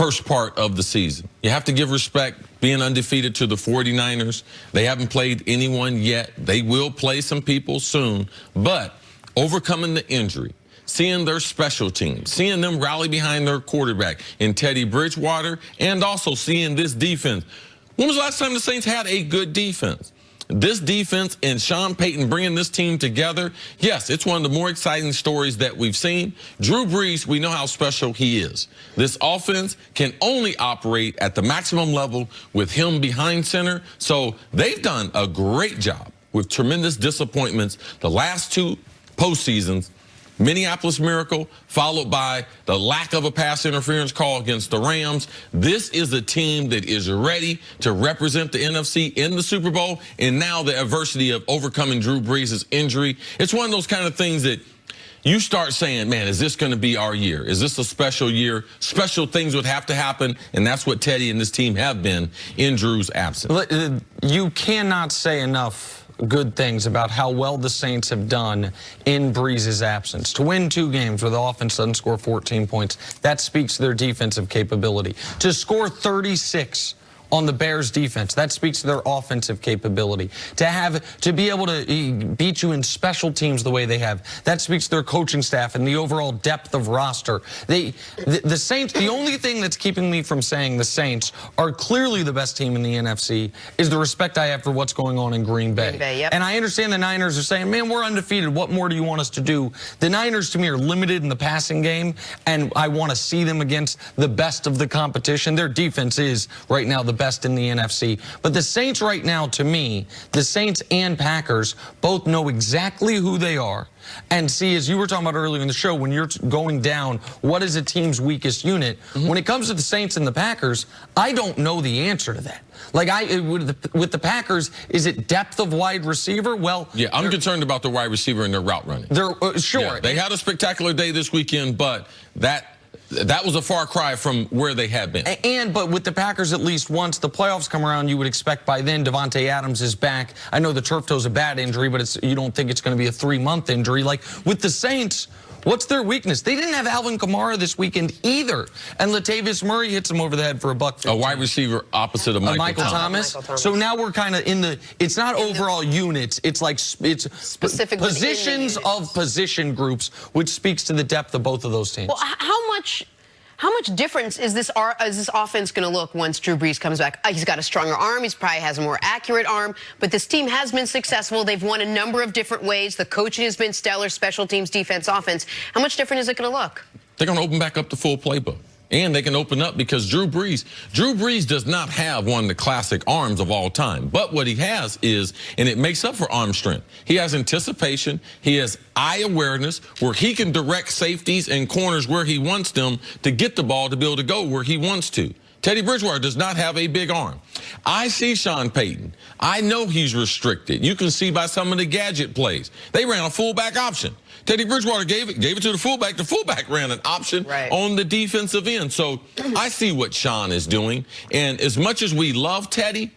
first part of the season. You have to give respect being undefeated to the 49ers. They haven't played anyone yet. They will play some people soon. But overcoming the injury, seeing their special teams, seeing them rally behind their quarterback in Teddy Bridgewater, and also seeing this defense. When was the last time the Saints had a good defense? This defense and Sean Payton bringing this team together, yes, it's one of the more exciting stories that we've seen. Drew Brees, we know how special he is. This offense can only operate at the maximum level with him behind center. So they've done a great job with tremendous disappointments the last two postseasons. Minneapolis Miracle, followed by the lack of a pass interference call against the Rams. This is a team that is ready to represent the NFC in the Super Bowl, and now the adversity of overcoming Drew Brees' injury. It's one of those kind of things that you start saying, man, is this going to be our year? Is this a special year? Special things would have to happen, and that's what Teddy and this team have been in Drew's absence. You cannot say enough good things about how well the Saints have done in Brees' absence. To win 2 games where the offense doesn't score 14 points, that speaks to their defensive capability. To score 36 on the Bears defense, that speaks to their offensive capability. To be able to beat you in special teams the way they have, that speaks to their coaching staff and the overall depth of roster. The Saints, the only thing that's keeping me from saying the Saints are clearly the best team in the NFC is the respect I have for what's going on in Green Bay. Yep. And I understand the Niners are saying, man, we're undefeated. What more do you want us to do? The Niners, to me, are limited in the passing game, and I want to see them against the best of the competition. Their defense is right now the best in the NFC. But the Saints right now, to me, the Saints and Packers both know exactly who they are. And see, as you were talking about earlier in the show, when you're going down, what is a team's weakest unit? When it comes to the Saints and the Packers, I don't know the answer to that. Like, with the Packers, is it depth of wide receiver? Well, yeah, I'm concerned about the wide receiver and their route running. Sure. Yeah, they had a spectacular day this weekend, but that was a far cry from where they had been. But with the Packers, at least once the playoffs come around, you would expect by then Devontae Adams is back. I know the turf toe is a bad injury, but you don't think it's going to be a 3-month injury. Like with the Saints, what's their weakness? They didn't have Alvin Kamara this weekend either. And Latavius Murray hits him over the head for a $1.15. A wide receiver opposite of Michael Thomas. So now we're kind of in the, it's not overall units. It's like specific positions of position groups, which speaks to the depth of both of those teams. Well, how much difference is this offense going to look once Drew Brees comes back? He's got a stronger arm. He probably has a more accurate arm. But this team has been successful. They've won a number of different ways. The coaching has been stellar, special teams, defense, offense. How much different is it going to look? They're going to open back up the full playbook. And they can open up because Drew Brees does not have one of the classic arms of all time. But what he has is, and it makes up for arm strength, he has anticipation, he has eye awareness where he can direct safeties and corners where he wants them to get the ball to be able to go where he wants to. Teddy Bridgewater does not have a big arm. I see Sean Payton. I know he's restricted. You can see by some of the gadget plays. They ran a fullback option. Teddy Bridgewater gave it to the fullback. The fullback ran an option on the defensive end. So I see what Sean is doing. And as much as we love Teddy,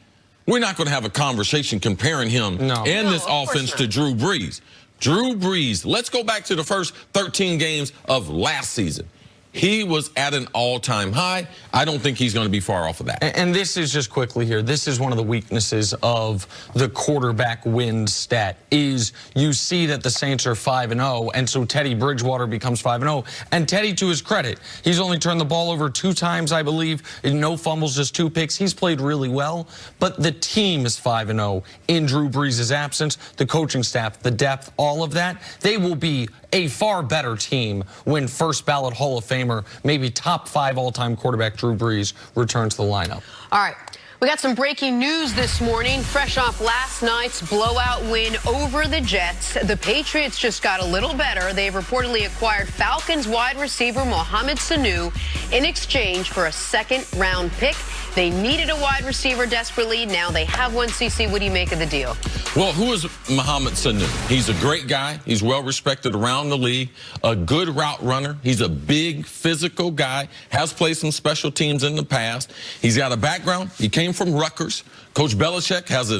we're not going to have a conversation comparing him and this offense to Drew Brees. Drew Brees, let's go back to the first 13 games of last season. He was at an all-time high. I don't think he's going to be far off of that. And this is just quickly here. This is one of the weaknesses of the quarterback wins stat is you see that the Saints are 5-0, and so Teddy Bridgewater becomes 5-0. And Teddy, to his credit, he's only turned the ball over 2 times, I believe. No fumbles, just 2 picks. He's played really well. But the team is 5-0 in Drew Brees' absence. The coaching staff, the depth, all of that. They will be a far better team when first ballot Hall of Famer, maybe top 5 all-time quarterback Drew Brees returns to the lineup. All right. We got some breaking news this morning, fresh off last night's blowout win over the Jets. The Patriots just got a little better. They've reportedly acquired Falcons wide receiver Mohamed Sanu in exchange for a 2nd-round pick. They needed a wide receiver desperately. Now they have one. CC, what do you make of the deal? Well, who is Mohamed Sanu? He's a great guy. He's well respected around the league, a good route runner. He's a big physical guy, has played some special teams in the past. He's got a background. He came came from Rutgers. Coach Belichick has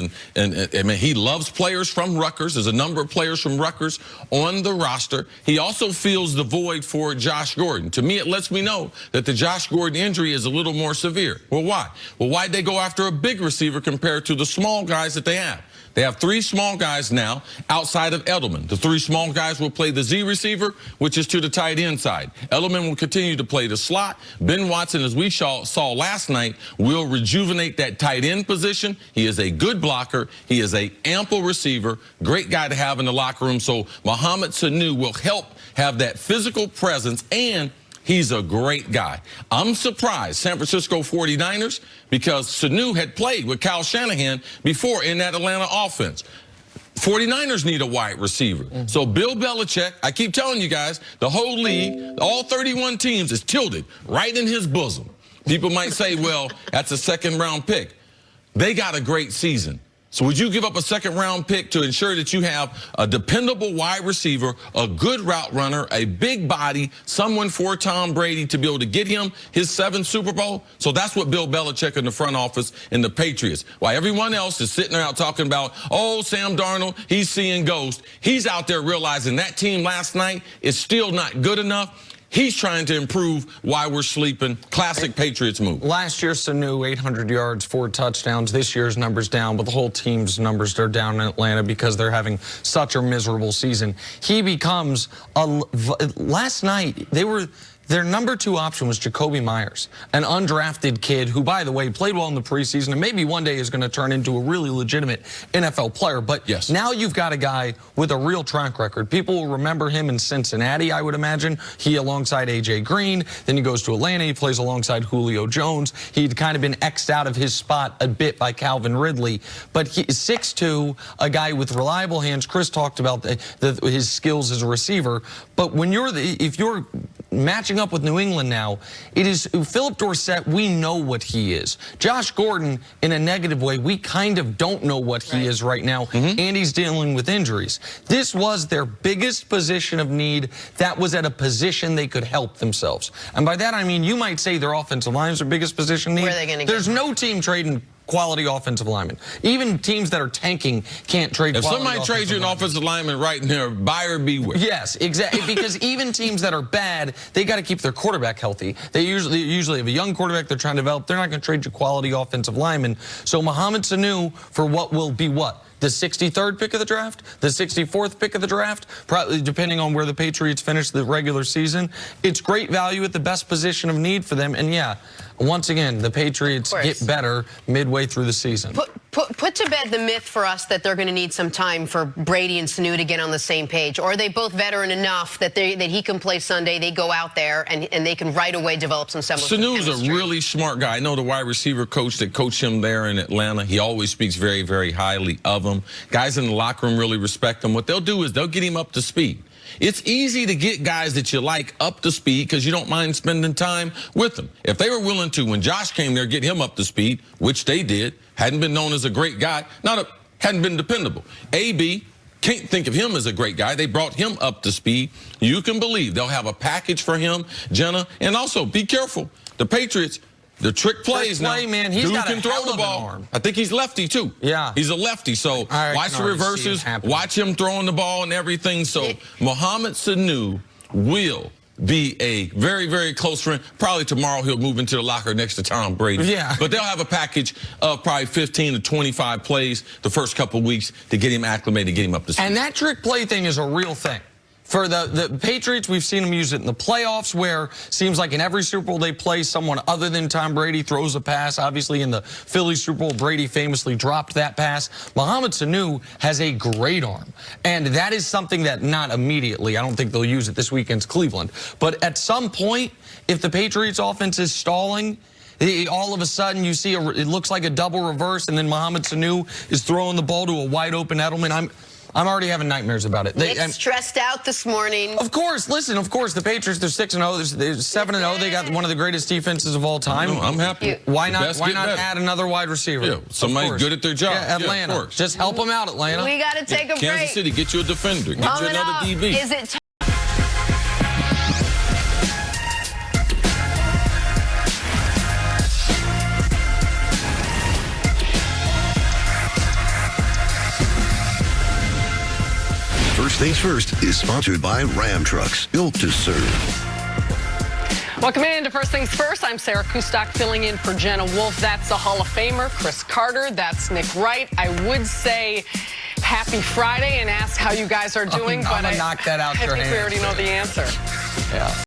he loves players from Rutgers. There's a number of players from Rutgers on the roster. He also feels the void for Josh Gordon. To me, it lets me know that the Josh Gordon injury is a little more severe. Well, why? Well, why'd they go after a big receiver compared to the small guys that they have? They have 3 small guys now outside of Edelman. The 3 small guys will play the Z receiver, which is to the tight end side. Edelman will continue to play the slot. Ben Watson, as we saw last night, will rejuvenate that tight end position. He is a good blocker. He is an ample receiver. Great guy to have in the locker room. So Mohamed Sanu will help have that physical presence, and he's a great guy. I'm surprised, San Francisco 49ers, because Sanu had played with Kyle Shanahan before in that Atlanta offense. 49ers need a wide receiver. So Bill Belichick, I keep telling you guys, the whole league, all 31 teams is tilted right in his bosom. People might say, well, that's a 2nd-round pick. They got a great season. So would you give up a 2nd-round pick to ensure that you have a dependable wide receiver, a good route runner, a big body, someone for Tom Brady to be able to get him his 7th Super Bowl? So that's what Bill Belichick in the front office and the Patriots. While everyone else is sitting there out talking about, oh, Sam Darnold, he's seeing ghosts. He's out there realizing that team last night is still not good enough. He's trying to improve while we're sleeping. Classic Patriots move. Last year, Sanu, 800 yards, 4 touchdowns. This year's numbers down, but the whole team's numbers are down in Atlanta because they're having such a miserable season. He becomes last night, their number 2 option was Jacoby Myers, an undrafted kid who, by the way, played well in the preseason and maybe one day is going to turn into a really legitimate NFL player. But yes, now you've got a guy with a real track record. People will remember him in Cincinnati, I would imagine. He alongside A.J. Green. Then he goes to Atlanta. He plays alongside Julio Jones. He'd kind of been X'd out of his spot a bit by Calvin Ridley. But he's 6'2", a guy with reliable hands. Chris talked about his skills as a receiver. But when if you're matching up with New England now, it is Philip Dorsett. We know what he is. Josh Gordon, in a negative way, we kind of don't know what he is right now, and he's dealing with injuries. This was their biggest position of need. That was at a position they could help themselves. And by that, I mean, you might say their offensive line is their biggest position need. Where are they going to get? There's no team trading quality offensive linemen. Even teams that are tanking can't trade quality. If somebody trades you an offensive lineman right in there, buyer beware. Yes, exactly. Because even teams that are bad, they got to keep their quarterback healthy. They usually have a young quarterback they're trying to develop. They're not going to trade you quality offensive linemen. So Mohamed Sanu, for what will be what? The 63rd pick of the draft? The 64th pick of the draft? Probably depending on where the Patriots finish the regular season. It's great value at the best position of need for them. And yeah, once again, the Patriots get better midway through the season. Put to bed the myth for us that they're going to need some time for Brady and Sanu to get on the same page. Or are they both veteran enough that he can play Sunday, they go out there, and they can right away develop some semblance of chemistry? Sanu's a really smart guy. I know the wide receiver coach that coached him there in Atlanta. He always speaks very, very highly of him. Guys in the locker room really respect him. What they'll do is they'll get him up to speed. It's easy to get guys that you like up to speed because you don't mind spending time with them. If they were willing to, when Josh came there, get him up to speed, which they did, hadn't been known as a great guy, hadn't been dependable. AB, can't think of him as a great guy. They brought him up to speed. You can believe they'll have a package for him, Jenna. And also, be careful. The Patriots, the trick plays now. Man, he's got can throw the ball. Arm. I think he's lefty, too. Yeah. He's a lefty. So watch the reverses, watch him throwing the ball and everything. So Mohamed Sanu will be a very, very close friend. Probably tomorrow he'll move into the locker next to Tom Brady. Yeah. But they'll have a package of probably 15 to 25 plays the first couple of weeks to get him acclimated, get him up to speed. And that trick play thing is a real thing. For the Patriots, we've seen them use it in the playoffs where seems like in every Super Bowl they play, someone other than Tom Brady throws a pass. Obviously, in the Philly Super Bowl, Brady famously dropped that pass. Mohamed Sanu has a great arm. And that is something that not immediately, I don't think they'll use it this week against Cleveland. But at some point, if the Patriots offense is stalling, all of a sudden you see it looks like a double reverse, and then Mohamed Sanu is throwing the ball to a wide open Edelman. I'm already having nightmares about it. I'm stressed out this morning. Of course, listen, of course, the Patriots, they're 6-0, they're 7-0. They got one of the greatest defenses of all time. No, I'm happy. Why not add another wide receiver? Yeah, somebody good at their job. Yeah, Atlanta. Yeah, of course. Just help them out, Atlanta. We got to take a break. Kansas City, get you a defender. Get you another DB. Is it Things First is sponsored by Ram Trucks, built to serve. Welcome in to First Things First. I'm Sarah Kustok filling in for Jenna Wolf. That's the Hall of Famer, Chris Carter. That's Nick Wright. I would say happy Friday and ask how you guys are doing, I'm gonna knock that out I your think hands. we already know the answer. Yeah.